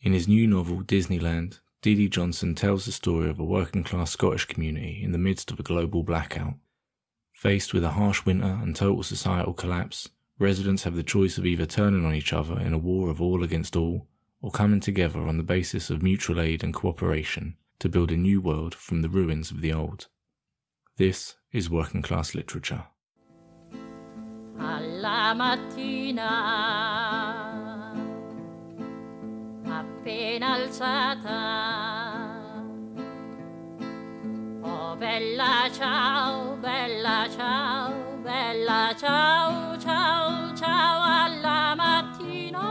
In his new novel, Disnaeland, DD Johnston tells the story of a working-class Scottish community in the midst of a global blackout. Faced with a harsh winter and total societal collapse, residents have the choice of either turning on each other in a war of all against all, or coming together on the basis of mutual aid and cooperation to build a new world from the ruins of the old. This is working class literature. Alla mattina, appena alzata, oh bella ciao, bella ciao, bella ciao, ciao, ciao alla mattina.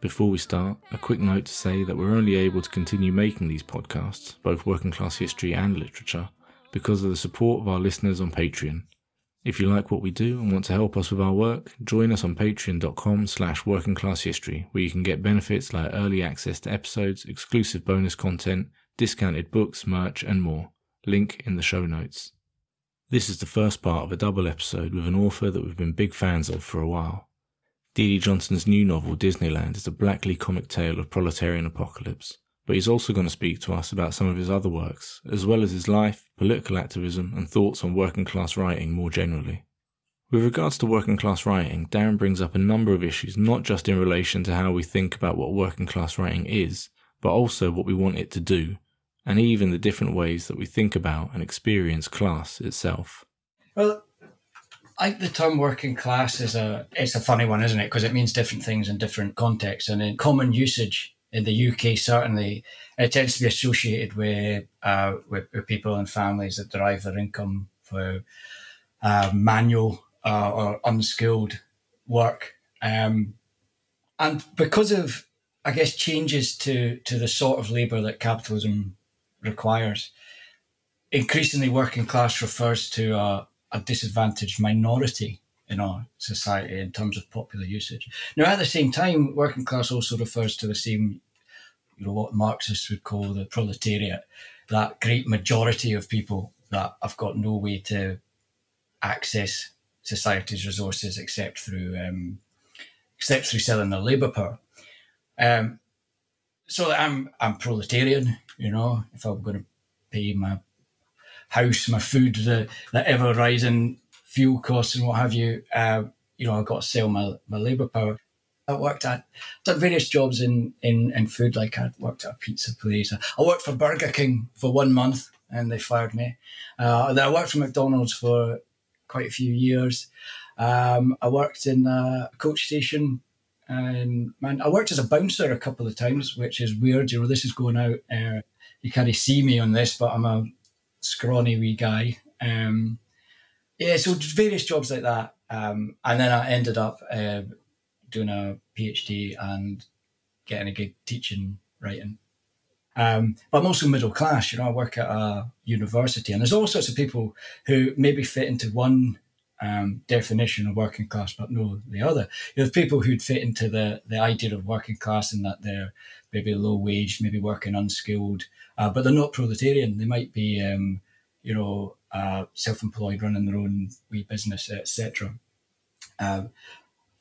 Before we start, a quick note to say that we're only able to continue making these podcasts, both working class history and literature, because of the support of our listeners on Patreon. If you like what we do and want to help us with our work, join us on patreon.com/workingclasshistory, where you can get benefits like early access to episodes, exclusive bonus content, discounted books, merch, and more. Link in the show notes. This is the first part of a double episode with an author that we've been big fans of for a while. DD Johnston's new novel, Disnaeland, is a blackly comic tale of proletarian apocalypse, but he's also going to speak to us about some of his other works, as well as his life, political activism, and thoughts on working class writing more generally. With regards to working class writing, Darren brings up a number of issues, not just in relation to how we think about what working class writing is, but also what we want it to do, and even the different ways that we think about and experience class itself. Well, I think the term working class it's a funny one, isn't it? Because it means different things in different contexts. And in common usage in the UK, certainly, it tends to be associated with people and families that derive their income for manual or unskilled work. And because of, I guess, changes to the sort of labour that capitalism requires, increasingly working class refers to a disadvantaged minority in our society in terms of popular usage. Now, at the same time, working class also refers to the same, what Marxists would call the proletariat, that great majority of people that have got no way to access society's resources except through selling their labour power. So I'm proletarian, if I'm going to pay my house, my food, the ever rising fuel costs and what have you, I've got to sell my labour power. I done various jobs in food, like I worked at a pizza place. I worked for Burger King for 1 month and they fired me. Then I worked for McDonald's for quite a few years. I worked in a coach station, and I worked as a bouncer a couple of times, which is weird. This is going out. You can't see me on this, but I'm a scrawny wee guy. So various jobs like that. And then I ended up doing a PhD and getting a gig teaching writing. But I'm also middle class. I work at a university, and there's all sorts of people who maybe fit into one definition of working class, but no the other. There's people who'd fit into the idea of working class in that they're maybe low wage, maybe working unskilled, but they're not proletarian. They might be, self-employed, running their own wee business, etc. I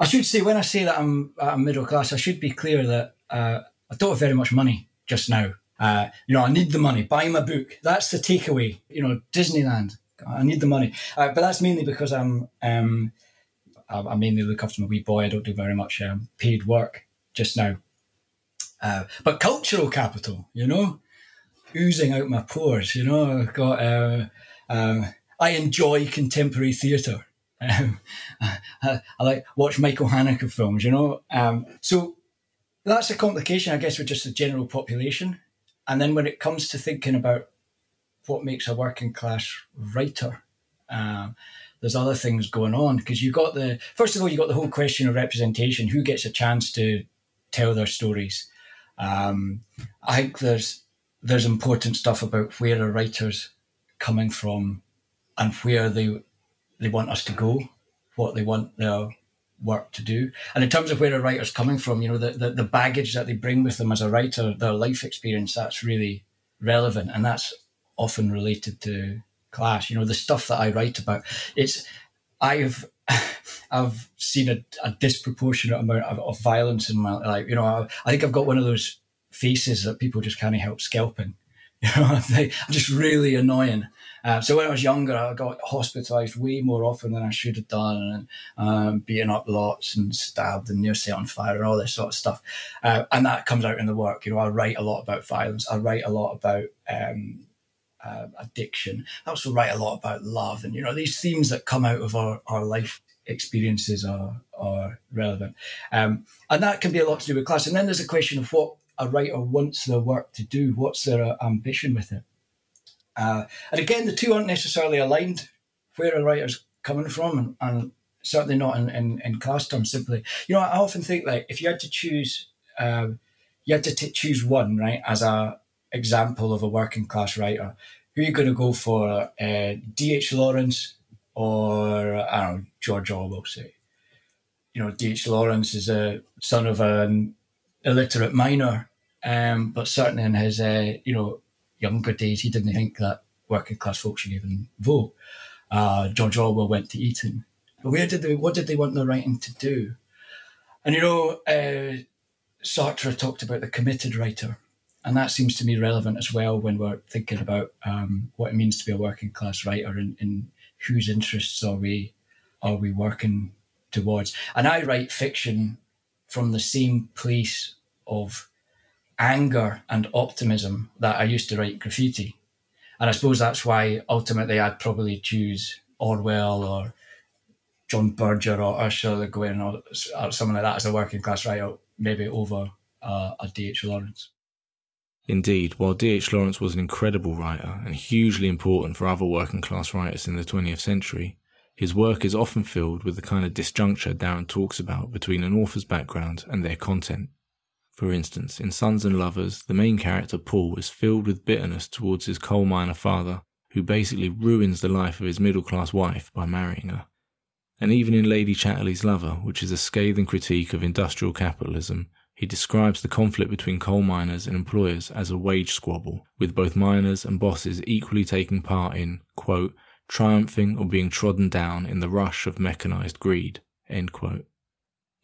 should say, when I say that I'm middle class, I should be clear that I don't have very much money just now. I need the money. Buy my book. That's the takeaway. Disneyland. I need the money, but that's mainly because I mainly look after my wee boy. I don't do very much paid work just now. But cultural capital, oozing out my pores. I've got. I enjoy contemporary theatre. I like watch Michael Haneke films. So that's a complication, I guess, with just the general population. And then when it comes to thinking about what makes a working class writer, there's other things going on, because first of all, you got the whole question of representation. Who gets a chance to tell their stories? I think there's important stuff about where a writer's coming from and where they want us to go, what they want their work to do. And in terms of where a writer's coming from, the baggage that they bring with them as a writer, their life experience, that's really relevant, and that's often related to class. The stuff that I write about, I've I've seen a disproportionate amount of violence in my life. You know, I think I've got one of those faces that people just can't help scalping. You know, I'm just really annoying. So when I was younger, I got hospitalised way more often than I should have done, and beaten up lots and stabbed and near set on fire and all this sort of stuff. And that comes out in the work. You know, I write a lot about violence. I write a lot about addiction. I also write a lot about love. And, you know, these themes that come out of our life experiences are relevant. And that can be a lot to do with class. And then there's a question of what a writer wants their work to do. What's their ambition with it? And again, the two aren't necessarily aligned. Where a writer's coming from, and certainly not in class terms. Simply, you know, I often think, like, if you had to choose, choose one, right, as a example of a working class writer, who are you going to go for? D.H. Lawrence or, I don't know, George Orwell, say. You know, D.H. Lawrence is a son of an illiterate miner, but certainly in his, younger days, he didn't think that working class folks should even vote. George Orwell went to Eton. But what did they want their writing to do? And, you know, Sartre talked about the committed writer. And that seems to me relevant as well when we're thinking about what it means to be a working class writer and whose interests are we working towards. And I write fiction from the same place of anger and optimism that I used to write graffiti. And I suppose that's why ultimately I'd probably choose Orwell or John Berger or Ursula Le Guin or someone like that as a working class writer, maybe over a D.H. Lawrence. Indeed, while D.H. Lawrence was an incredible writer and hugely important for other working class writers in the 20th century, his work is often filled with the kind of disjuncture Darren talks about between an author's background and their content. For instance, in Sons and Lovers, the main character Paul is filled with bitterness towards his coal miner father, who basically ruins the life of his middle-class wife by marrying her. And even in Lady Chatterley's Lover, which is a scathing critique of industrial capitalism, he describes the conflict between coal miners and employers as a wage squabble, with both miners and bosses equally taking part in, quote, triumphing or being trodden down in the rush of mechanised greed, end quote.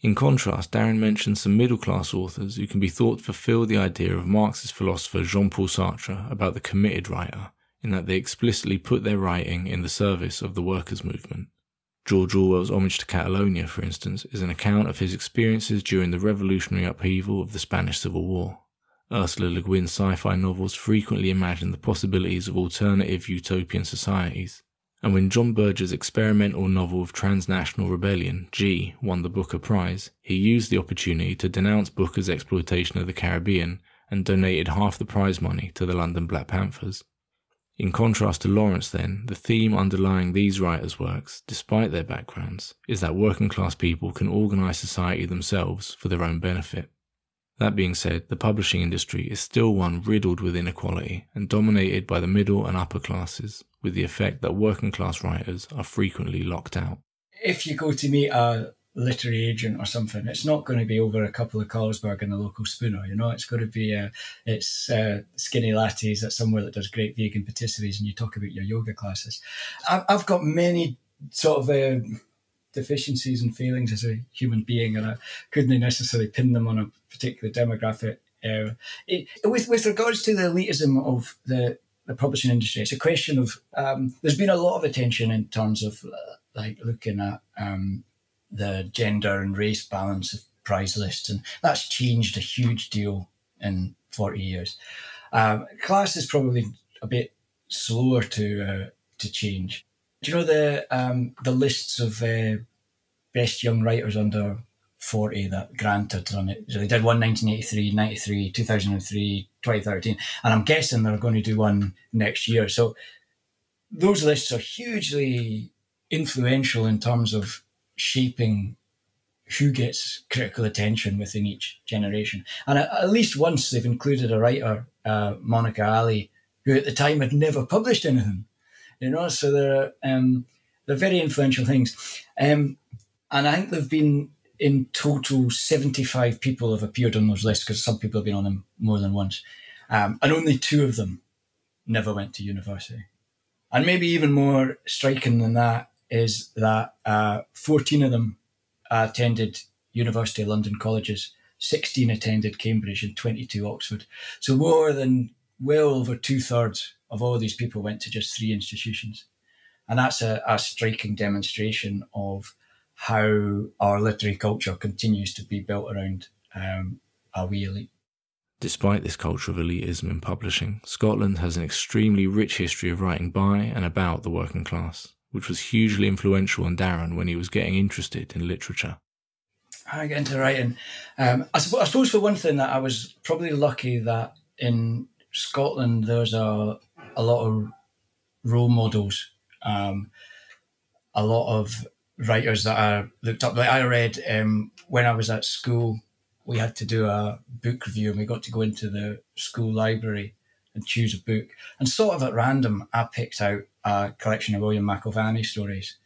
In contrast, Darren mentions some middle-class authors who can be thought to fulfill the idea of Marxist philosopher Jean-Paul Sartre about the committed writer, in that they explicitly put their writing in the service of the workers' movement. George Orwell's Homage to Catalonia, for instance, is an account of his experiences during the revolutionary upheaval of the Spanish Civil War. Ursula Le Guin's sci-fi novels frequently imagine the possibilities of alternative utopian societies. And when John Berger's experimental novel of transnational rebellion, G, won the Booker Prize, he used the opportunity to denounce Booker's exploitation of the Caribbean and donated half the prize money to the London Black Panthers. In contrast to Lawrence, then, the theme underlying these writers' works, despite their backgrounds, is that working class people can organise society themselves for their own benefit. That being said, the publishing industry is still one riddled with inequality and dominated by the middle and upper classes, with the effect that working class writers are frequently locked out. If you go to meet a literary agent or something, it's not going to be over a couple of Carlsberg and a local Spooner, you know. It's going to be skinny lattes at somewhere that does great vegan patisseries, and you talk about your yoga classes. I've got many sort of deficiencies and failings as a human being, and I couldn't necessarily pin them on a particular demographic. With regards to the elitism of the publishing industry, it's a question of there's been a lot of attention in terms of like looking at the gender and race balance of prize lists, and that's changed a huge deal in 40 years. Class is probably a bit slower to change. Do you know the lists of best young writers under 40 that Grant had done it? So they did one 1983, 93, 2003, 2013, and I'm guessing they're going to do one next year. So those lists are hugely influential in terms of shaping who gets critical attention within each generation. And at least once they've included a writer, Monica Ali, who at the time had never published anything. You know, so they're very influential things. And I think there've been in total 75 people have appeared on those lists, because some people have been on them more than once. And only 2 of them never went to university. And maybe even more striking than that, is that 14 of them attended University of London colleges, 16 attended Cambridge and 22 Oxford. So more than well over 2/3 of all these people went to just 3 institutions. And that's a striking demonstration of how our literary culture continues to be built around a wee elite. Despite this culture of elitism in publishing, Scotland has an extremely rich history of writing by and about the working class, which was hugely influential on Darren when he was getting interested in literature. I get into writing. I suppose for one thing that I was probably lucky that in Scotland there's a lot of role models, a lot of writers that I looked up. Like I read when I was at school, we had to do a book review and we got to go into the school library and choose a book. And sort of at random, I picked out a collection of William McIlvanney stories.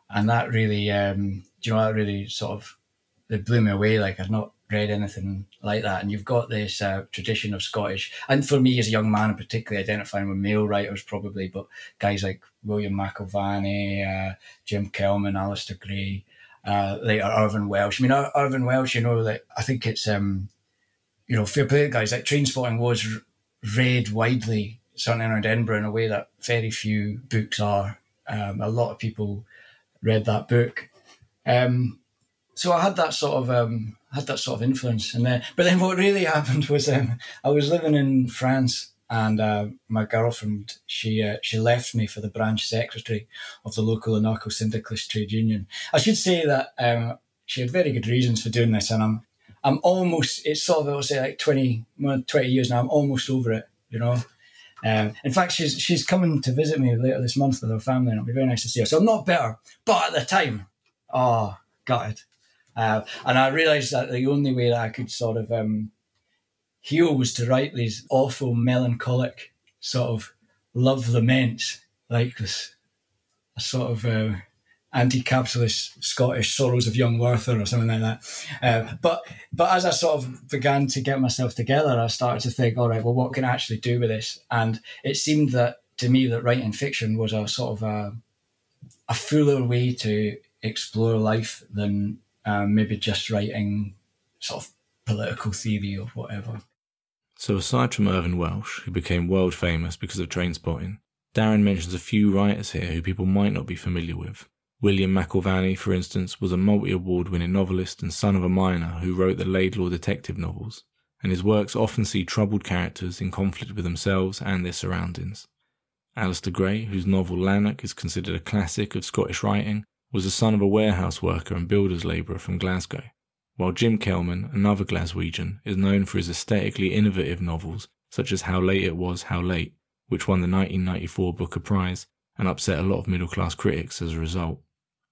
And that really, that really sort of, it blew me away. Like I'd not read anything like that. And you've got this tradition of Scottish, and for me as a young man, I'm particularly identifying with male writers probably, but guys like William McIlvanney, Jim Kelman, Alistair Gray, later Irvine Welsh. I mean, Irvine Welsh, I think it's, fair play to guys, like Trainspotting was read widely, certainly around Edinburgh, in a way that very few books are. A lot of people read that book. So I had that sort of influence, but then what really happened was I was living in France, and my girlfriend she left me for the branch secretary of the local anarcho-syndicalist trade union. I should say that she had very good reasons for doing this, and I'm almost, it's sort of, I'll say like 20 years now. I'm almost over it, In fact, she's coming to visit me later this month with her family, and it'll be very nice to see her. So I'm not bitter, but at the time, gutted. And I realised that the only way that I could sort of heal was to write these awful, melancholic sort of love laments, like this, a sort of anti-capitalist Scottish Sorrows of Young Werther or something like that. But as I sort of began to get myself together, I started to think, all right, well, what can I actually do with this? And it seemed that to me that writing fiction was a sort of a fuller way to explore life than maybe just writing sort of political theory or whatever. So aside from Irvine Welsh, who became world famous because of Trainspotting, Darren mentions a few writers here who people might not be familiar with. William McIlvanney, for instance, was a multi-award-winning novelist and son of a miner who wrote the Laidlaw detective novels, and his works often see troubled characters in conflict with themselves and their surroundings. Alistair Gray, whose novel Lanark is considered a classic of Scottish writing, was the son of a warehouse worker and builder's labourer from Glasgow, while Jim Kelman, another Glaswegian, is known for his aesthetically innovative novels such as How Late It Was, How Late, which won the 1994 Booker Prize and upset a lot of middle-class critics as a result.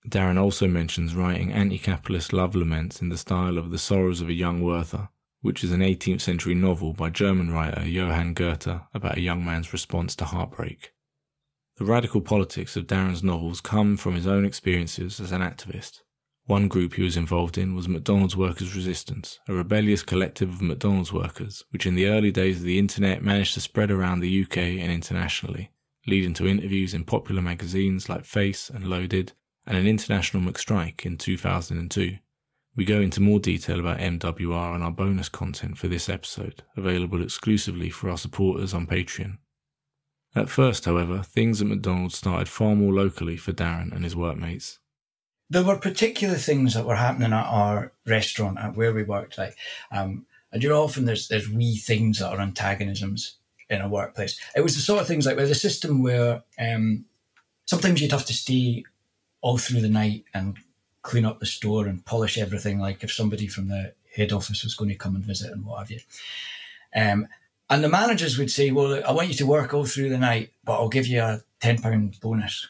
Darren also mentions writing anti-capitalist love laments in the style of The Sorrows of a Young Werther, which is an 18th century novel by German writer Johann Goethe about a young man's response to heartbreak. The radical politics of Darren's novels come from his own experiences as an activist. One group he was involved in was McDonald's Workers' Resistance, a rebellious collective of McDonald's workers, which in the early days of the internet managed to spread around the UK and internationally, leading to interviews in popular magazines like Face and Loaded, and an international McStrike in 2002. We go into more detail about MWR and our bonus content for this episode, available exclusively for our supporters on Patreon. At first, however, things at McDonald's started far more locally for Darren and his workmates. There were particular things that were happening at our restaurant, at where we worked. And often there's wee things that are antagonisms in a workplace. It was the sort of things like with a system where sometimes you'd have to stay all through the night and clean up the store and polish everything, like if somebody from the head office was going to come and visit and what have you. And the managers would say, well, I want you to work all through the night, but I'll give you a £10 bonus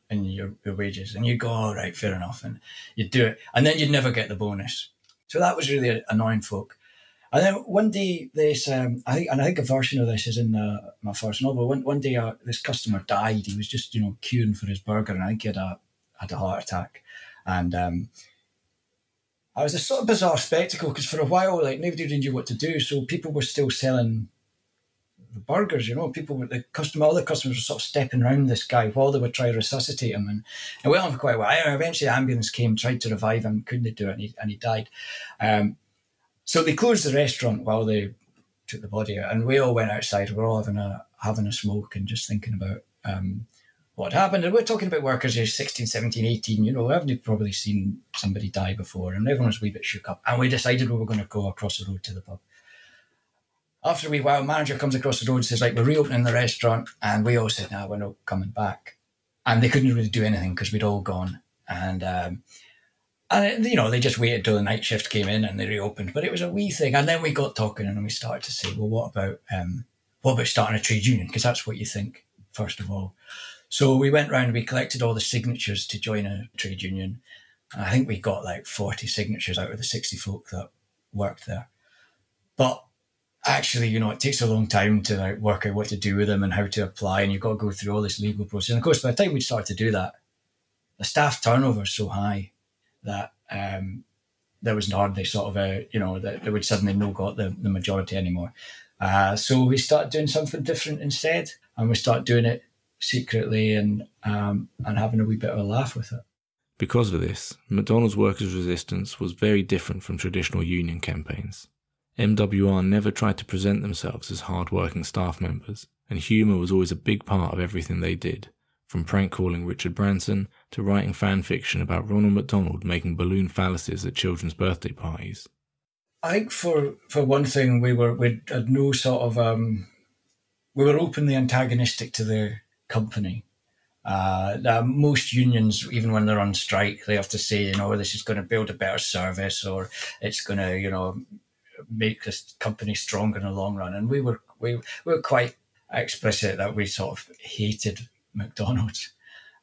in your wages. And you'd go, all right, fair enough. And you'd do it. And then you'd never get the bonus. So that was really annoying folk. And then one day, I think a version of this is in my first novel. One day, this customer died. He was just, queuing for his burger, and I think he had a heart attack. And I was a sort of bizarre spectacle because for a while, like nobody really knew what to do. So people were still selling burgers, you know, all the customers were sort of stepping around this guy while they were trying to resuscitate him. And it went on for quite a while. Eventually the ambulance came, tried to revive him, couldn't do it, and he died. So they closed the restaurant while they took the body out, and we all went outside. We were all having a smoke and just thinking about what happened. And we're talking about workers who's 16, 17, 18, you know, haven't probably seen somebody die before, and everyone was a wee bit shook up. And we decided we were going to go across the road to the pub. After a wee while, manager comes across the road and says, like, we're reopening the restaurant. And we all said, no, we're not coming back. And they couldn't really do anything because we'd all gone. And you know, they just waited till the night shift came in and they reopened. But it was a wee thing. And then we got talking and we started to say, well, what about starting a trade union? Because that's what you think, first of all. So we went round and we collected all the signatures to join a trade union. And I think we got like 40 signatures out of the 60 folk that worked there. But actually, you know, it takes a long time to like work out what to do with them and how to apply, and you've got to go through all this legal process. And of course, by the time we started to do that, the staff turnover is so high that there was hardly sort of that they would suddenly not got the majority anymore. So we started doing something different instead, and we started doing it secretly and having a wee bit of a laugh with it. Because of this, McDonald's workers' resistance was very different from traditional union campaigns. MWR never tried to present themselves as hard-working staff members, and humour was always a big part of everything they did, from prank calling Richard Branson to writing fan fiction about Ronald McDonald making balloon phalluses at children's birthday parties. I think for one thing, we had no sort of we were openly antagonistic to the company. Most unions, even when they're on strike, they have to say, you know, this is going to build a better service, or it's going to, you know, make this company stronger in the long run. And we were quite explicit that we sort of hated McDonald's,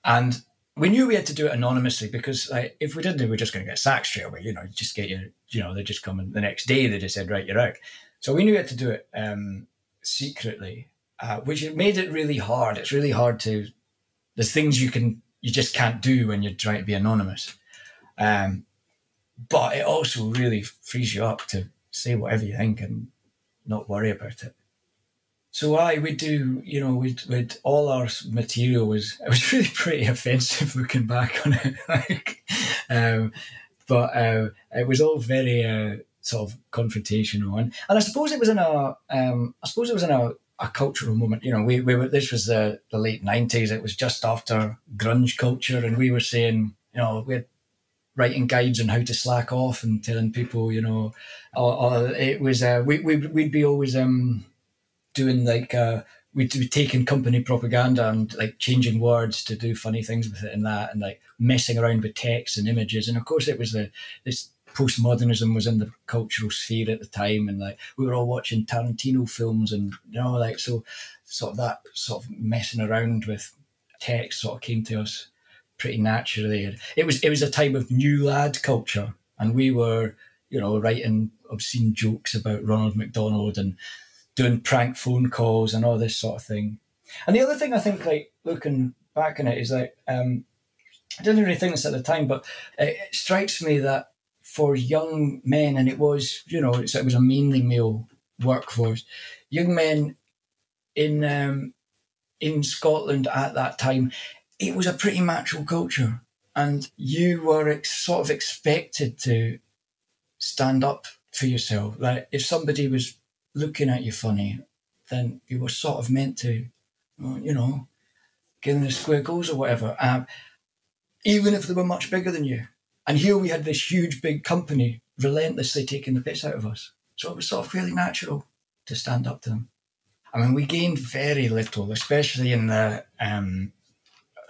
and we knew we had to do it anonymously because, like, if we didn't, we were just going to get sacked straight away. You know, just get you know, they just come in the next day. They just said, right, you're out. So we knew we had to do it secretly, which made it really hard. It's really hard to. There's things you just can't do when you're trying to be anonymous, but it also really frees you up to say whatever you think and not worry about it. So we'd do, you know, we'd all our material was really pretty offensive looking back on it. But it was all very sort of confrontational, and I suppose it was in a cultural moment. You know, we were, this was the late 90s. It was just after grunge culture, and we were saying, you know, we're writing guides on how to slack off and telling people, you know, it was we'd be always doing like we'd be taking company propaganda and like changing words to do funny things with it and that, and like messing around with text and images. And of course, it was this postmodernism was in the cultural sphere at the time, and like we were all watching Tarantino films, and you know, like so sort of that sort of messing around with text sort of came to us pretty naturally. It was a time of new lad culture, and we were, you know, writing obscene jokes about Ronald McDonald and doing prank phone calls and all this sort of thing. And the other thing I think, like looking back on it, is like I didn't really think this at the time, but it strikes me that for young men, and it was, you know, it was a mainly male workforce, young men in Scotland at that time, it was a pretty macho culture, and you were sort of expected to stand up for yourself. Like if somebody was looking at you funny, then you were sort of meant to, you know, give them the square goals or whatever, even if they were much bigger than you. And here we had this huge big company relentlessly taking the piss out of us. So it was sort of really natural to stand up to them. I mean, we gained very little, especially in the,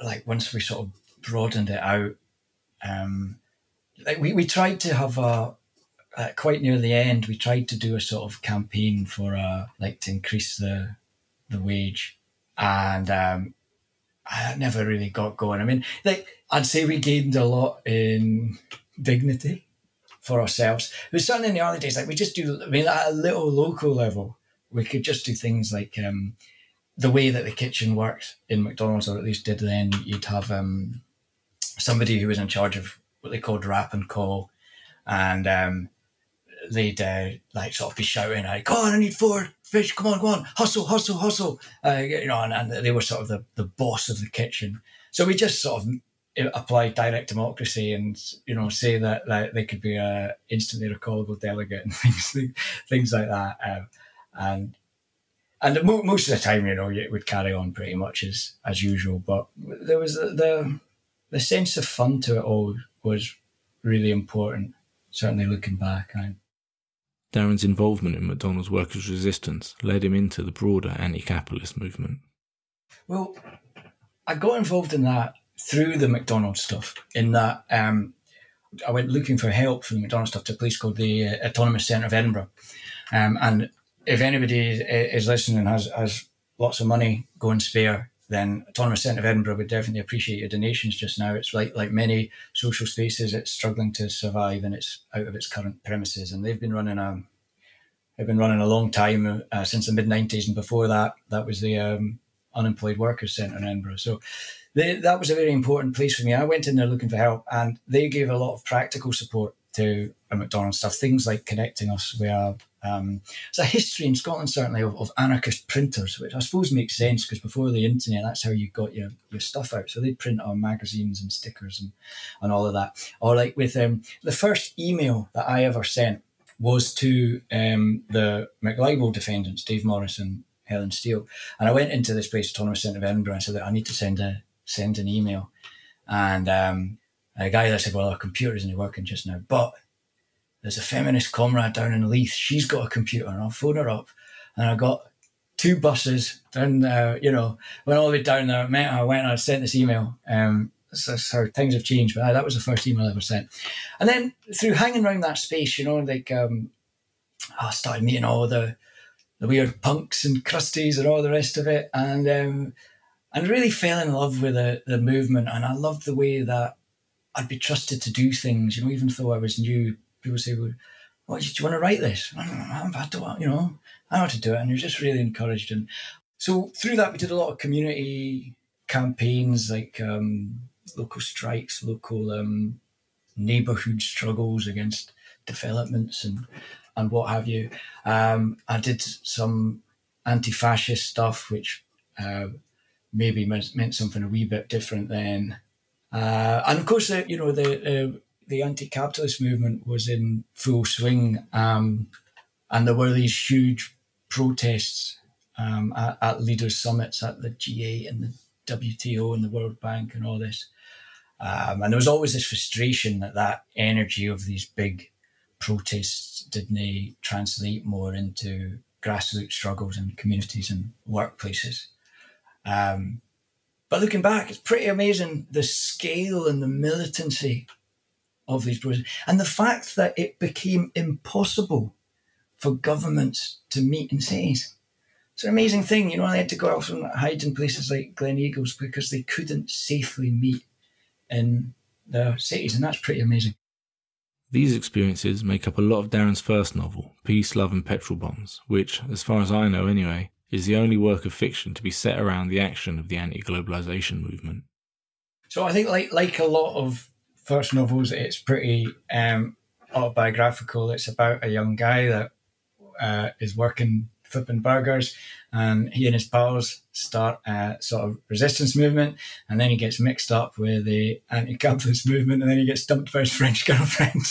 like once we sort of broadened it out. Like we tried to have quite near the end, we tried to do a sort of campaign for like to increase the wage, and I never really got going. I mean, like I'd say we gained a lot in dignity for ourselves. But certainly in the early days, like we just do. I mean, at a little local level, we could just do things like the way that the kitchen worked in McDonald's, or at least did then. You'd have somebody who was in charge of what they called wrap and call, and they'd like sort of be shouting, like, "Go on, I need 4 fish. Come on, hustle, hustle, hustle!" You know, and they were sort of the boss of the kitchen. So we just sort of applied direct democracy, and you know, say that they could be a instantly recallable delegate and things like that. And most of the time, you know, it would carry on pretty much as usual. But there was the sense of fun to it all was really important. Certainly looking back. Darren's involvement in McDonald's workers' resistance led him into the broader anti-capitalist movement. Well, I got involved in that through the McDonald's stuff, in that I went looking for help for the McDonald's stuff to a place called the Autonomous Centre of Edinburgh. And if anybody is listening and has lots of money going spare, then Autonomous Centre of Edinburgh would definitely appreciate your donations just now. It's like many social spaces, it's struggling to survive and it's out of its current premises. And they've been running a long time, since the mid-90s, and before that was the Unemployed Workers Centre in Edinburgh. So that was a very important place for me. I went in there looking for help, and they gave a lot of practical support to McDonald's stuff, things like connecting us with there's a history in Scotland, certainly, of anarchist printers, which I suppose makes sense because before the internet, that's how you got your stuff out. So they print on magazines and stickers and all of that. Or like with the first email that I ever sent was to the McLibel defendants, Dave Morris and Helen Steele. And I went into this place, Autonomous Centre of Edinburgh, and said that I need to send an email. And a guy there said, "Well, our computer isn't working just now, but there's a feminist comrade down in Leith. She's got a computer, and I'll phone her up." And I got 2 buses down there, you know, went all the way down there, met her, I went and I sent this email. That's how things have changed, but that was the first email I ever sent. And then through hanging around that space, you know, like I started meeting all the weird punks and crusties and all the rest of it, and really fell in love with the movement. And I loved the way that I'd be trusted to do things, you know, even though I was new. People say, "Well, what, do you want to write this?" I don't, you know, I know how to do it. And you're just really encouraged. And so through that, we did a lot of community campaigns, like local strikes, local neighbourhood struggles against developments and what have you. I did some anti-fascist stuff, which maybe meant something a wee bit different then. And of course, you know, the anti-capitalist movement was in full swing, and there were these huge protests at leaders' summits at the G8 and the WTO and the World Bank and all this. And there was always this frustration that energy of these big protests didn't translate more into grassroots struggles in communities and workplaces. But looking back, it's pretty amazing the scale and the militancy of these protests, and the fact that it became impossible for governments to meet in cities. It's an amazing thing, you know. They had to go off and hide in places like Glen Eagles because they couldn't safely meet in their cities, and that's pretty amazing. These experiences make up a lot of Darren's first novel, Peace, Love and Petrol Bombs, which, as far as I know anyway, is the only work of fiction to be set around the action of the anti-globalisation movement. So I think like a lot of first novels, it's pretty autobiographical. It's about a young guy that is working flipping burgers, and he and his pals start a sort of resistance movement, and then he gets mixed up with the anti-capitalist movement, and then he gets dumped by his French girlfriend.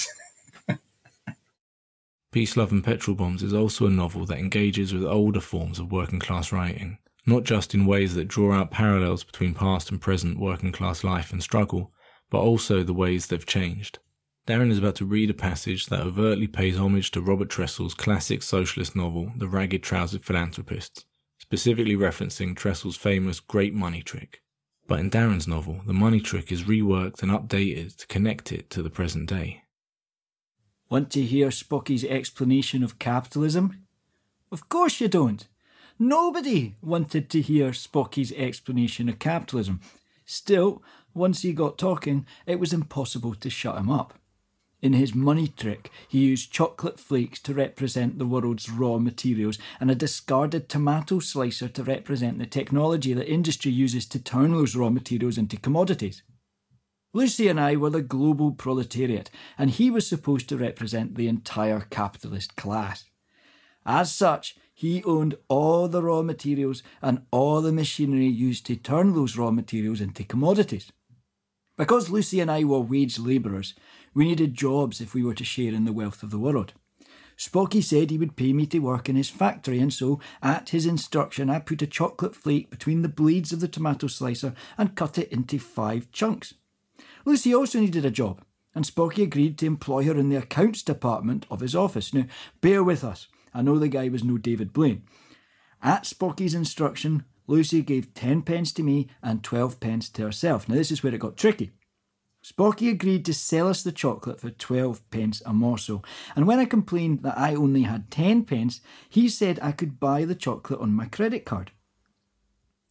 Peace, Love and Petrol Bombs is also a novel that engages with older forms of working class writing, not just in ways that draw out parallels between past and present working class life and struggle, but also the ways they've changed. Darren is about to read a passage that overtly pays homage to Robert Tressel's classic socialist novel, The Ragged Trousered Philanthropist, specifically referencing Tressel's famous Great Money Trick. But in Darren's novel, the money trick is reworked and updated to connect it to the present day. Want to hear Spocky's explanation of capitalism? Of course you don't. Nobody wanted to hear Spocky's explanation of capitalism. Still, once he got talking, it was impossible to shut him up. In his money trick, he used chocolate flakes to represent the world's raw materials and a discarded tomato slicer to represent the technology that industry uses to turn those raw materials into commodities. Lucy and I were the global proletariat, and he was supposed to represent the entire capitalist class. As such, he owned all the raw materials and all the machinery used to turn those raw materials into commodities. Because Lucy and I were wage labourers, we needed jobs if we were to share in the wealth of the world. Spocky said he would pay me to work in his factory, and so, at his instruction, I put a chocolate flake between the blades of the tomato slicer and cut it into 5 chunks. Lucy also needed a job, and Spocky agreed to employ her in the accounts department of his office. Now, bear with us. I know the guy was no David Blaine. At Spocky's instruction, Lucy gave 10 pence to me and 12 pence to herself. Now, this is where it got tricky. Spocky agreed to sell us the chocolate for 12 pence a morsel, and when I complained that I only had 10 pence, he said I could buy the chocolate on my credit card.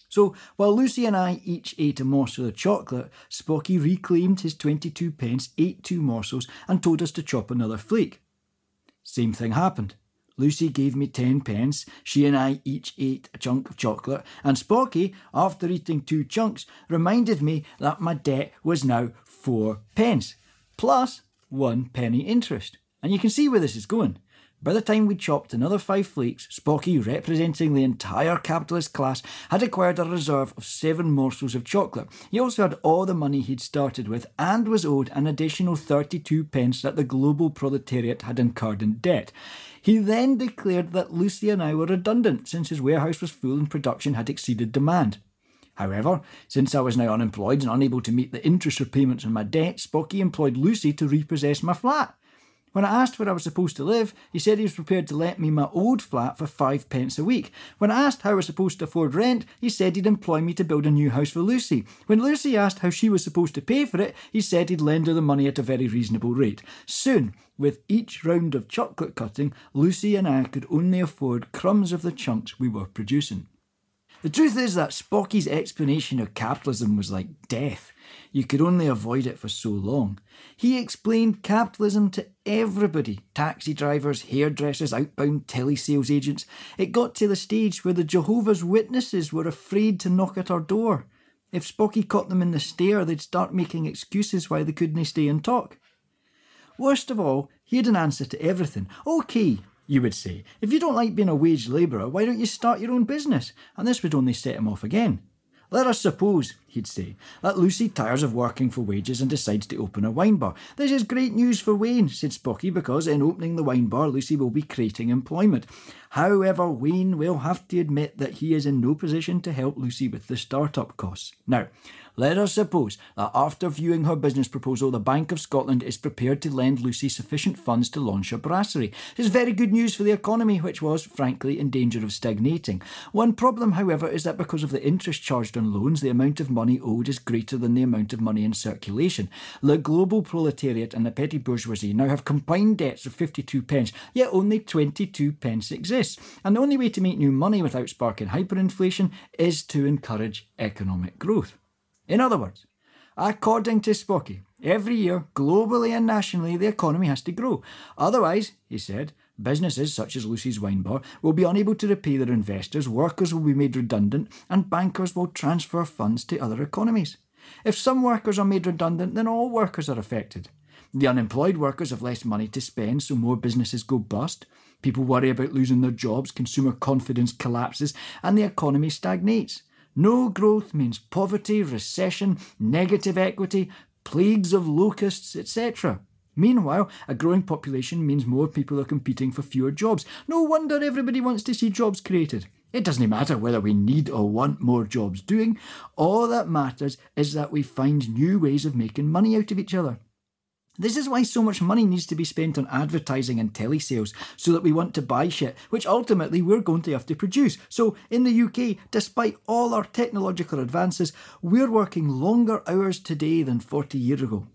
So, while Lucy and I each ate a morsel of chocolate, Spocky reclaimed his 22 pence, ate 2 morsels, and told us to chop another flake. Same thing happened. Lucy gave me 10 pence, she and I each ate a chunk of chocolate, and Spocky, after eating 2 chunks, reminded me that my debt was now 4 pence, plus 1 penny interest. And you can see where this is going. By the time we chopped another 5 flakes, Spocky, representing the entire capitalist class, had acquired a reserve of 7 morsels of chocolate. He also had all the money he'd started with and was owed an additional 32 pence that the global proletariat had incurred in debt. He then declared that Lucy and I were redundant since his warehouse was full and production had exceeded demand. However, since I was now unemployed and unable to meet the interest repayments on my debt, Spocky employed Lucy to repossess my flat. When I asked where I was supposed to live, he said he was prepared to let me my old flat for 5 pence a week. When I asked how I was supposed to afford rent, he said he'd employ me to build a new house for Lucy. When Lucy asked how she was supposed to pay for it, he said he'd lend her the money at a very reasonable rate. Soon, with each round of chocolate cutting, Lucy and I could only afford crumbs of the chunks we were producing. The truth is that Spocky's explanation of capitalism was like death. You could only avoid it for so long. He explained capitalism to everybody. Taxi drivers, hairdressers, outbound telesales agents. It got to the stage where the Jehovah's Witnesses were afraid to knock at our door. If Spocky caught them in the stair, they'd start making excuses why they couldn't stay and talk. Worst of all, he had an answer to everything. Okay, you would say, if you don't like being a wage labourer, why don't you start your own business? And this would only set him off again. Let us suppose, he'd say, that Lucy tires of working for wages and decides to open a wine bar. This is great news for Wayne, said Spocky, because in opening the wine bar, Lucy will be creating employment. However, Wayne will have to admit that he is in no position to help Lucy with the start-up costs. Now, let us suppose that after viewing her business proposal, the Bank of Scotland is prepared to lend Lucy sufficient funds to launch her brasserie. This is very good news for the economy, which was, frankly, in danger of stagnating. One problem, however, is that because of the interest charged on loans, the amount of money owed is greater than the amount of money in circulation. The global proletariat and the petty bourgeoisie now have combined debts of 52 pence, yet only 22 pence exists. And the only way to make new money without sparking hyperinflation is to encourage economic growth. In other words, according to Spocky, every year, globally and nationally, the economy has to grow. Otherwise, he said, businesses such as Lucy's Wine Bar will be unable to repay their investors, workers will be made redundant, and bankers will transfer funds to other economies. If some workers are made redundant, then all workers are affected. The unemployed workers have less money to spend, so more businesses go bust. People worry about losing their jobs, consumer confidence collapses, and the economy stagnates. No growth means poverty, recession, negative equity, plagues of locusts, etc. Meanwhile, a growing population means more people are competing for fewer jobs. No wonder everybody wants to see jobs created. It doesn't matter whether we need or want more jobs doing. All that matters is that we find new ways of making money out of each other. This is why so much money needs to be spent on advertising and telesales, so that we want to buy shit, which ultimately we're going to have to produce. So in the UK, despite all our technological advances, we're working longer hours today than 40 years ago.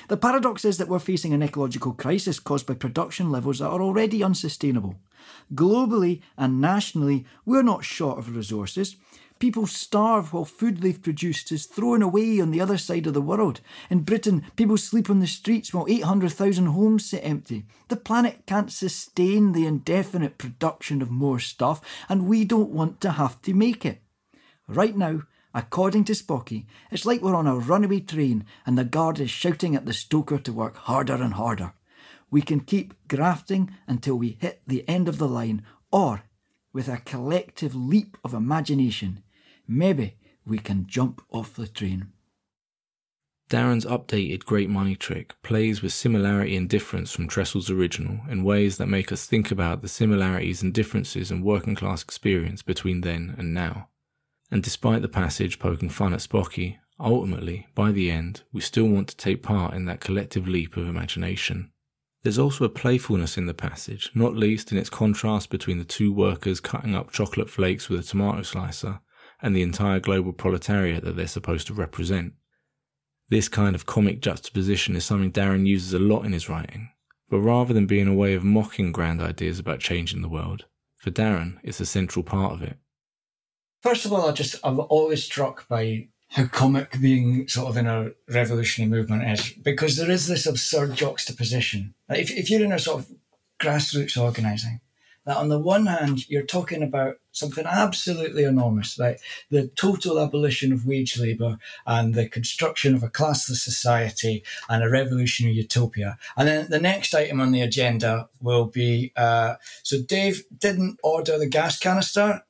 The paradox is that we're facing an ecological crisis caused by production levels that are already unsustainable. Globally and nationally, we're not short of resources. People starve while food they've produced is thrown away on the other side of the world. In Britain, people sleep on the streets while 800,000 homes sit empty. The planet can't sustain the indefinite production of more stuff, and we don't want to have to make it. Right now, According to Spocky, it's like we're on a runaway train and the guard is shouting at the stoker to work harder and harder. We can keep grafting until we hit the end of the line, or, with a collective leap of imagination, maybe we can jump off the train. Darren's updated Great Money Trick plays with similarity and difference from Tressel's original in ways that make us think about the similarities and differences in working class experience between then and now. And despite the passage poking fun at Spocky, ultimately, by the end, we still want to take part in that collective leap of imagination. There's also a playfulness in the passage, not least in its contrast between the two workers cutting up chocolate flakes with a tomato slicer and the entire global proletariat that they're supposed to represent. This kind of comic juxtaposition is something Darren uses a lot in his writing, but rather than being a way of mocking grand ideas about changing the world, for Darren, it's a central part of it. First of all, I'm always struck by how comic being sort of in a revolutionary movement is, because there is this absurd juxtaposition. Like if you're in a sort of grassroots organising, that on the one hand, you're talking about something absolutely enormous, like the total abolition of wage labour and the construction of a classless society and a revolutionary utopia. And then the next item on the agenda will be, so Dave didn't order the gas canister,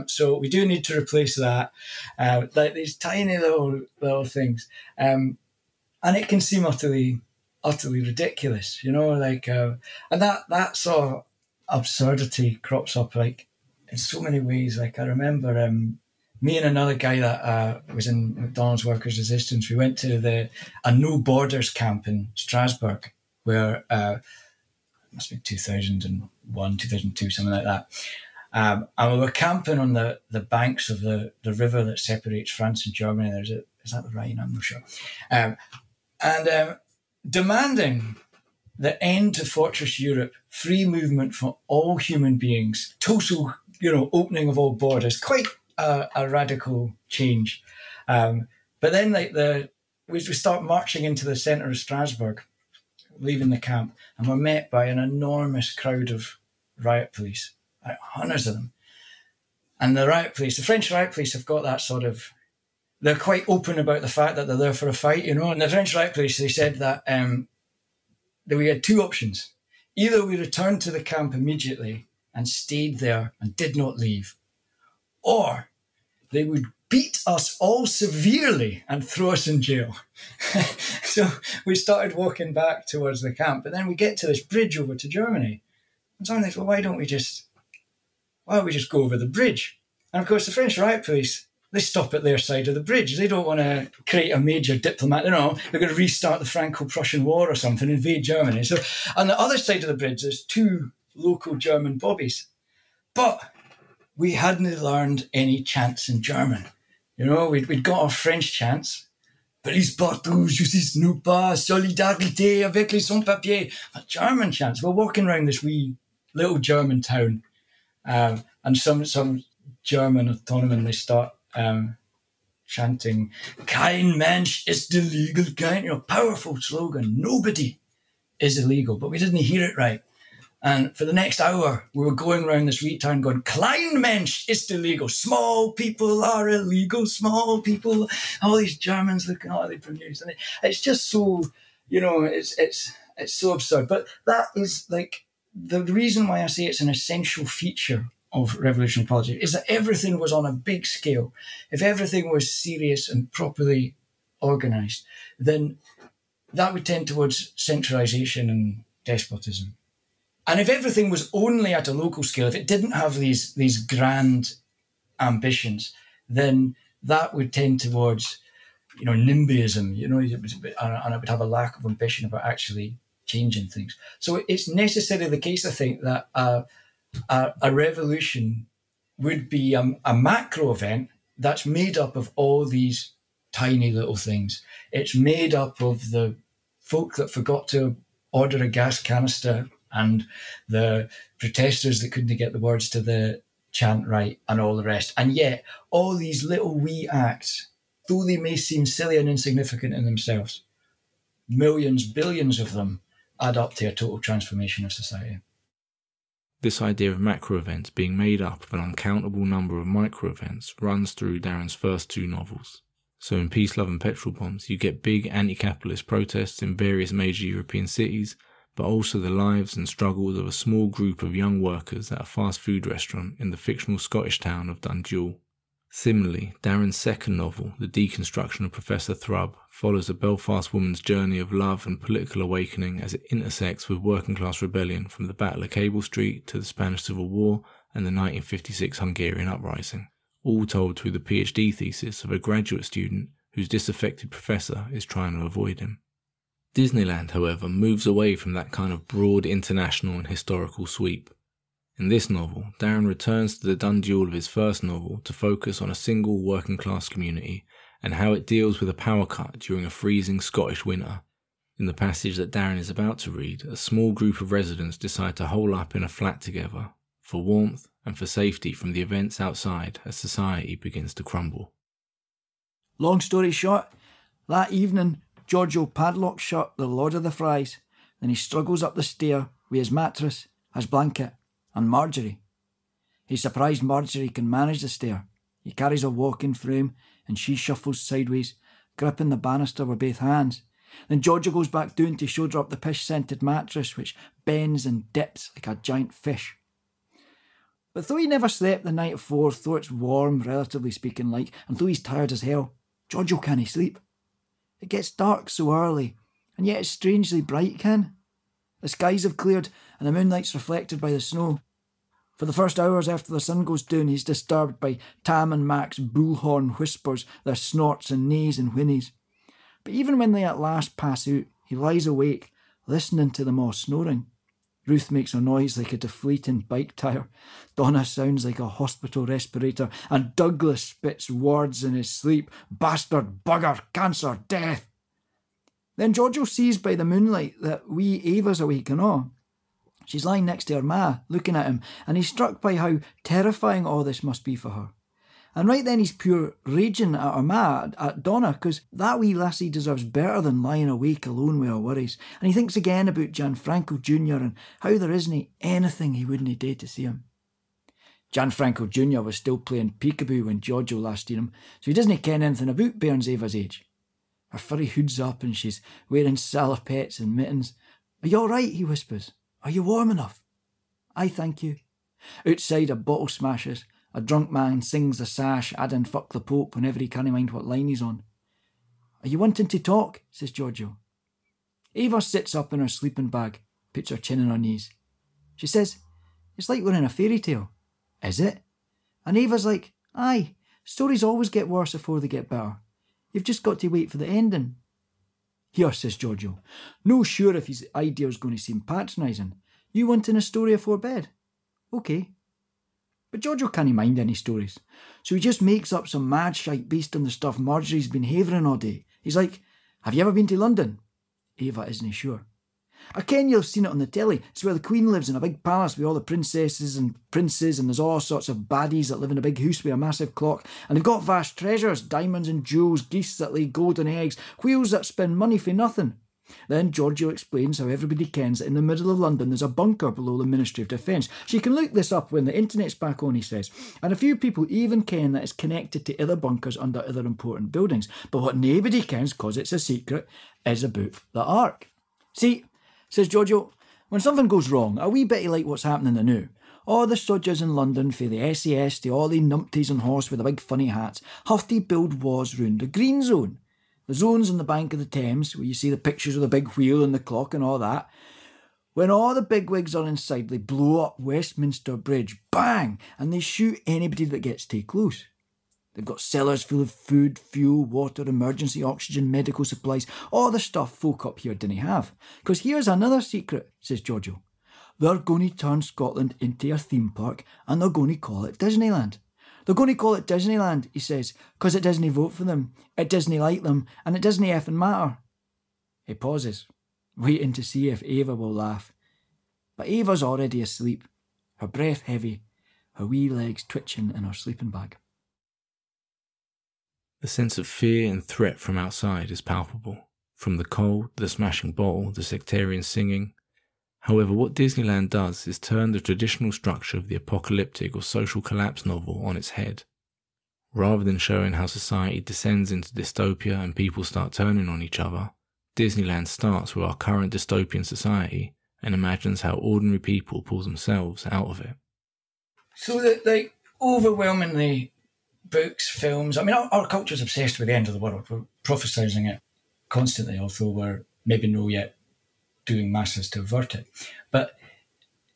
so we do need to replace that. Like these tiny little things. And it can seem utterly ridiculous, you know, like, and that sort of absurdity crops up like in so many ways. Like I remember me and another guy that was in McDonald's Workers' Resistance, we went to a no borders camp in Strasbourg, where it must be 2001, 2002, something like that. And we were camping on the banks of the river that separates France and Germany. Is that the Rhine? I'm not sure. And demanding the end to Fortress Europe, free movement for all human beings, total, opening of all borders, quite a radical change. But then, we start marching into the centre of Strasbourg, leaving the camp, and we're met by an enormous crowd of riot police, like hundreds of them. And the French riot police have got that sort of, they're quite open about the fact that they're there for a fight, And the French riot police, they said that we had two options. Either we returned to the camp immediately and stayed there and did not leave, or they would beat us all severely and throw us in jail. So we started walking back towards the camp, but then we get to this bridge over to Germany. And someone thinks, well, why don't we just go over the bridge? And of course, the French riot police, they stop at their side of the bridge. They don't want to create a major diplomat. They're going to restart the Franco-Prussian War or something, invade Germany. So on the other side of the bridge, there's two local German bobbies. But we hadn't learned any chants in German. We'd got our French chants. Police partout, justice nous pas, solidarité avec les sans-papiers. German chants. We're walking around this wee little German town. And some German autonomen, they start chanting, kein Mensch ist illegal, powerful slogan. Nobody is illegal, but we didn't hear it right. And for the next hour, we were going around this wee town going, klein Mensch ist illegal. Small people are illegal, small people. All these Germans looking at how they pronounce. And it's just so, it's so absurd. But that is like the reason why I say it's an essential feature of revolutionary politics is that everything was on a big scale. If everything was serious and properly organised, then that would tend towards centralisation and despotism. And if everything was only at a local scale, if it didn't have these grand ambitions, then that would tend towards, NIMBYism, and it would have a lack of ambition about actually changing things. So it's necessarily the case, I think, that a revolution would be a macro event that's made up of all these tiny little things. It's made up of the folk that forgot to order a gas canister and the protesters that couldn't get the words to the chant right and all the rest. And yet all these little wee acts, though they may seem silly and insignificant in themselves, millions, billions of them add up to a total transformation of society. This idea of macro events being made up of an uncountable number of micro events runs through Darren's first 2 novels. So in Peace, Love and Petrol Bombs, you get big anti-capitalist protests in various major European cities, but also the lives and struggles of a small group of young workers at a fast food restaurant in the fictional Scottish town of Dundee. Similarly, Darren's second novel, The Deconstruction of Professor Thrubb, follows a Belfast woman's journey of love and political awakening as it intersects with working-class rebellion from the Battle of Cable Street to the Spanish Civil War and the 1956 Hungarian Uprising, all told through the PhD thesis of a graduate student whose disaffected professor is trying to avoid him. Disnaeland, however, moves away from that kind of broad international and historical sweep. In this novel, Darren returns to the Dundee of his first novel to focus on a single working-class community and how it deals with a power cut during a freezing Scottish winter. In the passage that Darren is about to read, a small group of residents decide to hole up in a flat together, for warmth and for safety from the events outside as society begins to crumble. Long story short, that evening, Giorgio padlocks shut the Lord of the Fries, then he struggles up the stair with his mattress, his blanket, and Marjorie. He's surprised Marjorie can manage the stair. He carries a walking frame, and she shuffles sideways, gripping the banister with both hands. Then Giorgio goes back down to shoulder up the pish-scented mattress, which bends and dips like a giant fish. But though he never slept the night before, though it's warm, relatively speaking like, and though he's tired as hell, Giorgio can't sleep. It gets dark so early, and yet it's strangely bright, Ken. The skies have cleared, and the moonlight's reflected by the snow. For the first hours after the sun goes down, he's disturbed by Tam and Mac's bullhorn whispers, their snorts and neighs and whinnies. But even when they at last pass out, he lies awake, listening to them all snoring. Ruth makes a noise like a deflating bike tyre. Donna sounds like a hospital respirator. And Douglas spits words in his sleep. Bastard, bugger, cancer, death. Then Giorgio sees by the moonlight that wee Ava's awake and all. She's lying next to her ma, looking at him, and he's struck by how terrifying all this must be for her. And right then he's pure raging at her ma, at Donna, because that wee lassie deserves better than lying awake alone with her worries. And he thinks again about Gianfranco Jr. and how there isn't anything he wouldn't do to see him. Gianfranco Jr. was still playing peekaboo when Giorgio last seen him, so he doesn't ken anything about bairns Ava's age. Her furry hood's up and she's wearing salopettes and mittens. "Are you all right?" he whispers. "Are you warm enough?" "Aye, thank you." Outside, a bottle smashes. A drunk man sings the sash, adding "fuck the Pope" whenever he can't mind what line he's on. "Are you wanting to talk?" says Giorgio. Ava sits up in her sleeping bag, puts her chin on her knees. She says, "It's like we're in a fairy tale." "Is it?" And Ava's like, "Aye, stories always get worse before they get better. You've just got to wait for the ending." "Here," says Giorgio. "No sure if his idea's going to seem patronising. You wanting a story afore bed?" "OK." But Giorgio can't mind any stories, so he just makes up some mad shite based on the stuff Marjorie's been havering all day. He's like, "Have you ever been to London?" Ava isn't sure. "I ken you'll have seen it on the telly. It's where the Queen lives in a big palace with all the princesses and princes, and there's all sorts of baddies that live in a big house with a massive clock, and they've got vast treasures, diamonds and jewels, geese that lay golden eggs, wheels that spin money for nothing." Then Giorgio explains how everybody kens that in the middle of London there's a bunker below the Ministry of Defence. She can look this up when the internet's back on, he says. And a few people even ken that it's connected to other bunkers under other important buildings. But what nobody kens, cause it's a secret, is about the Ark. "See," says Giorgio, "when something goes wrong, a wee bit like what's happening now, all the sodgers in London, fae the SAS to all the numpties on horse with the big funny hats, have to build walls round the green zone. The zone's on the bank of the Thames, where you see the pictures of the big wheel and the clock and all that. When all the bigwigs are inside, they blow up Westminster Bridge, bang, and they shoot anybody that gets too close. They've got cellars full of food, fuel, water, emergency oxygen, medical supplies, all the stuff folk up here didn't have. Because here's another secret," says Giorgio. "They're going to turn Scotland into a theme park, and they're going to call it Disneyland. They're going to call it Disneyland," he says, "because it doesn't vote for them, it doesn't like them, and it doesn't effing matter." He pauses, waiting to see if Ava will laugh. But Ava's already asleep, her breath heavy, her wee legs twitching in her sleeping bag. The sense of fear and threat from outside is palpable. From the cold, the smashing bottle, the sectarian singing. However, what Disneyland does is turn the traditional structure of the apocalyptic or social collapse novel on its head. Rather than showing how society descends into dystopia and people start turning on each other, Disneyland starts with our current dystopian society and imagines how ordinary people pull themselves out of it. So that, overwhelmingly, books, films, I mean, our culture's obsessed with the end of the world. We're prophesying it constantly, although we're maybe not yet doing masses to avert it. But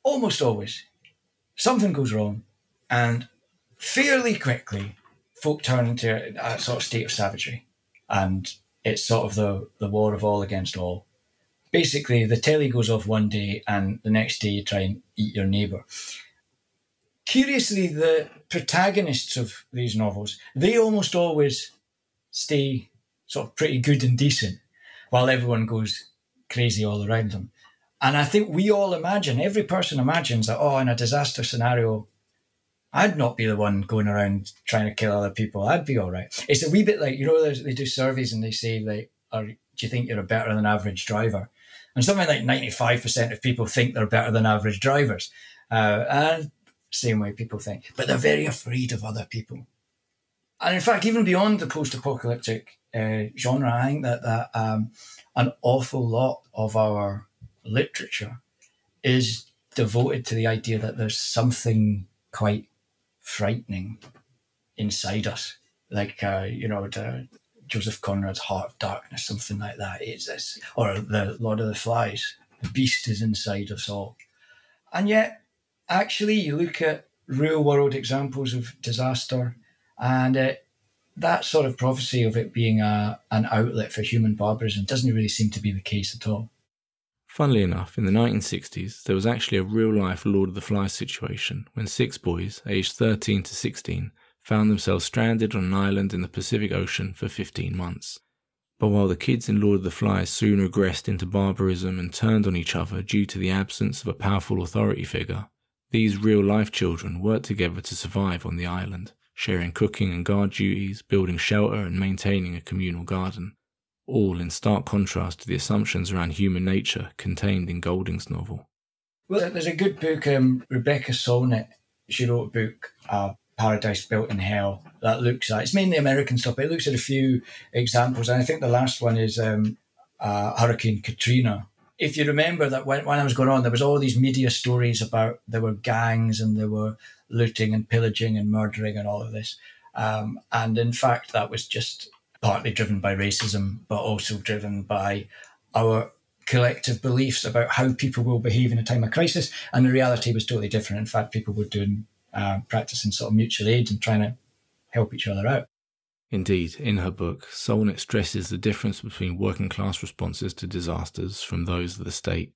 almost always, something goes wrong, and fairly quickly, folk turn into a sort of state of savagery. And it's sort of the war of all against all. Basically, the telly goes off one day, and the next day you try and eat your neighbour. Curiously, the protagonists of these novels, they almost always stay sort of pretty good and decent, while everyone goes crazy all around them. And I think we all imagine, every person imagines that, in a disaster scenario, I'd not be the one going around trying to kill other people. I'd be all right. It's a wee bit like, they do surveys and they say, like, do you think you're a better than average driver? And something like 95% of people think they're better than average drivers. And same way people think. But they're very afraid of other people. And in fact, even beyond the post-apocalyptic genre, I think that an awful lot of our literature is devoted to the idea that there's something quite frightening inside us. Like, Joseph Conrad's Heart of Darkness, something like that. It's this, or the Lord of the Flies. The beast is inside us all. And yet, actually, you look at real-world examples of disaster, and that sort of prophecy of it being an outlet for human barbarism doesn't really seem to be the case at all. Funnily enough, in the 1960s, there was actually a real-life Lord of the Flies situation when 6 boys, aged 13 to 16, found themselves stranded on an island in the Pacific Ocean for 15 months. But while the kids in Lord of the Flies soon regressed into barbarism and turned on each other due to the absence of a powerful authority figure, these real-life children worked together to survive on the island, sharing cooking and guard duties, building shelter and maintaining a communal garden, all in stark contrast to the assumptions around human nature contained in Golding's novel. Well, there's a good book, Rebecca Solnit, she wrote a book, Paradise Built in Hell, that looks at, it's mainly American stuff, but it looks at a few examples, and I think the last one is Hurricane Katrina. If you remember that when I was going on, there was all these media stories about there were gangs and there were looting and pillaging and murdering and all of this. And in fact, that was just partly driven by racism, but also driven by our collective beliefs about how people will behave in a time of crisis. And the reality was totally different. In fact, people were doing practicing sort of mutual aid and trying to help each other out. Indeed, in her book, Solnit stresses the difference between working-class responses to disasters from those of the state.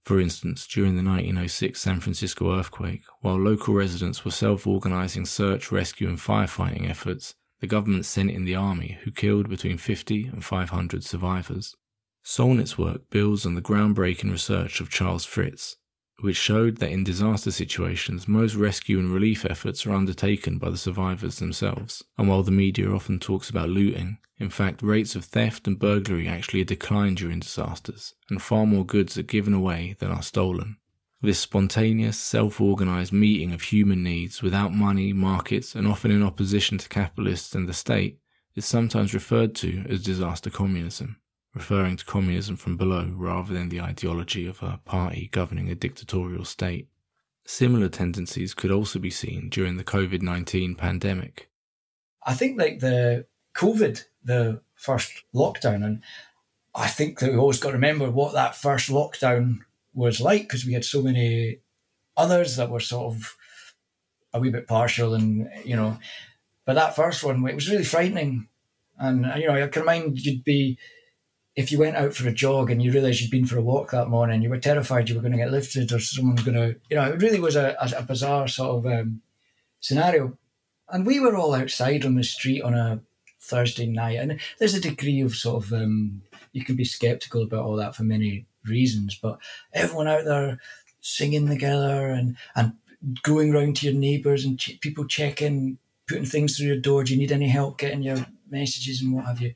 For instance, during the 1906 San Francisco earthquake, while local residents were self-organising search, rescue and firefighting efforts, the government sent in the army, who killed between 50 and 500 survivors. Solnit's work builds on the groundbreaking research of Charles Fritz, which showed that in disaster situations, most rescue and relief efforts are undertaken by the survivors themselves. And while the media often talks about looting, in fact, rates of theft and burglary actually decline during disasters, and far more goods are given away than are stolen. This spontaneous, self-organised meeting of human needs without money, markets, and often in opposition to capitalists and the state is sometimes referred to as disaster communism, referring to communism from below rather than the ideology of a party governing a dictatorial state. Similar tendencies could also be seen during the COVID-19 pandemic. I think like the COVID, the first lockdown, and I think that we always got to remember what that first lockdown was like, because we had so many others that were sort of a wee bit partial and, but that first one, it was really frightening. And, I can remind you'd be, if you went out for a jog and you realised you'd been for a walk that morning, you were terrified you were going to get lifted or someone was going to, it really was a bizarre sort of scenario. And we were all outside on the street on a Thursday night. And there's a degree of sort of, you can be sceptical about all that for many reasons, but everyone out there singing together and going round to your neighbours and people checking, putting things through your door. Do you need any help getting your messages and what have you?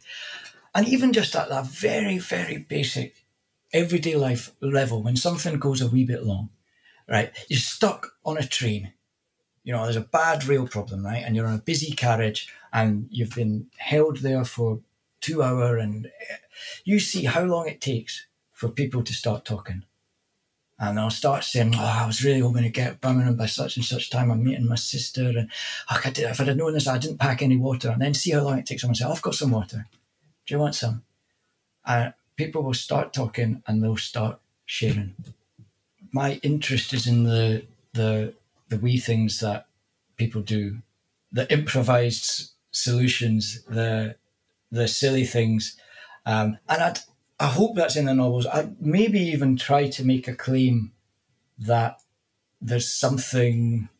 And even just that very, very basic everyday life level, when something goes a wee bit long, right? You're stuck on a train. You know, there's a bad rail problem, right? And you're on a busy carriage and you've been held there for 2 hours, and you see how long it takes for people to start talking. And they'll start saying, I was really hoping to get Birmingham by such and such time. I'm meeting my sister. And if I'd have known this, I didn't pack any water. And then see how long it takes someone to say, I've got some water. Do you want some? And people will start talking and they'll start sharing. My interest is in the wee things that people do, the improvised solutions, the silly things. And I hope that's in the novels. I maybe even try to make a claim that there's something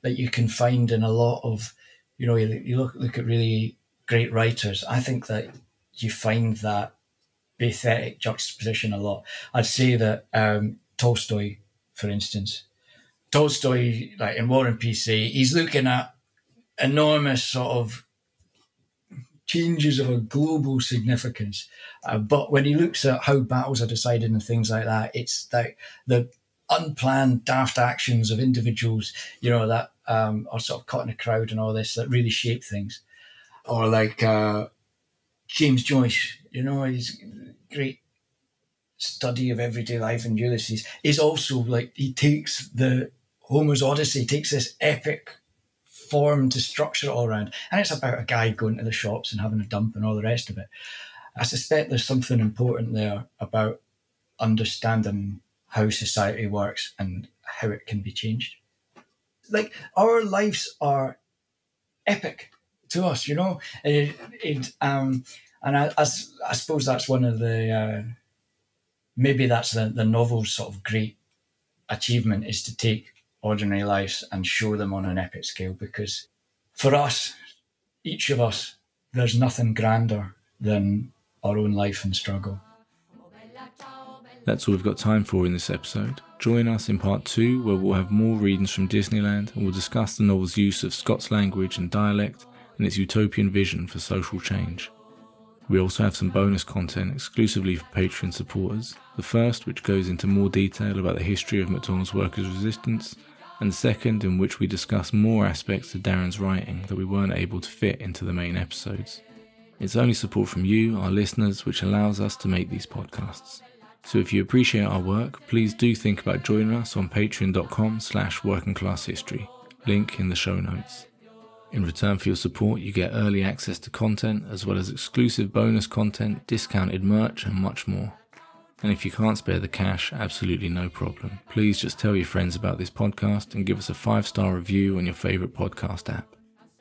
that you can find in a lot of, you know, you look at really great writers. I think that you find that pathetic juxtaposition a lot. I'd say that Tolstoy, for instance, like in War and Peace, he's looking at enormous sort of changes of a global significance. But when he looks at how battles are decided and things like that, it's like the unplanned daft actions of individuals, you know, that are sort of caught in a crowd and all this that really shape things. Or like James Joyce, you know, his great study of everyday life in Ulysses is also like, he takes the Homer's Odyssey, takes this epic form to structure it all around. And it's about a guy going to the shops and having a dump and all the rest of it. I suspect there's something important there about understanding how society works and how it can be changed. Like, our lives are epic to us, you know? And I suppose that's one of the, maybe that's the novel's sort of great achievement, is to take ordinary lives and show them on an epic scale, because for us, each of us, there's nothing grander than our own life and struggle. That's all we've got time for in this episode. Join us in part 2, where we'll have more readings from Disneyland, and we'll discuss the novel's use of Scots language and dialect and its utopian vision for social change. We also have some bonus content exclusively for Patreon supporters. The first, which goes into more detail about the history of McDonald's workers' resistance, and the second, in which we discuss more aspects of Darren's writing that we weren't able to fit into the main episodes. It's only support from you, our listeners, which allows us to make these podcasts. So if you appreciate our work, please do think about joining us on patreon.com/workingclasshistory, link in the show notes. In return for your support, you get early access to content, as well as exclusive bonus content, discounted merch, and much more. And if you can't spare the cash, absolutely no problem. Please just tell your friends about this podcast and give us a 5-star review on your favourite podcast app.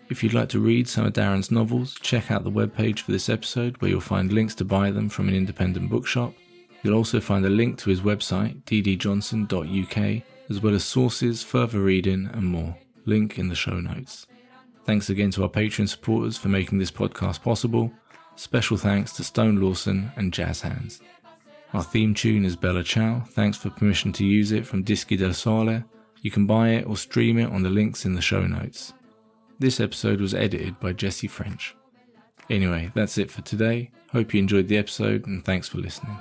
If you'd like to read some of Darren's novels, check out the webpage for this episode, where you'll find links to buy them from an independent bookshop. You'll also find a link to his website, ddjohnson.uk, as well as sources, further reading, and more. Link in the show notes. Thanks again to our Patreon supporters for making this podcast possible. Special thanks to Stone Lawson and Jazz Hands. Our theme tune is Bella Ciao. Thanks for permission to use it from Dischi del Sole. You can buy it or stream it on the links in the show notes. This episode was edited by Jesse French. Anyway, that's it for today. Hope you enjoyed the episode, and thanks for listening.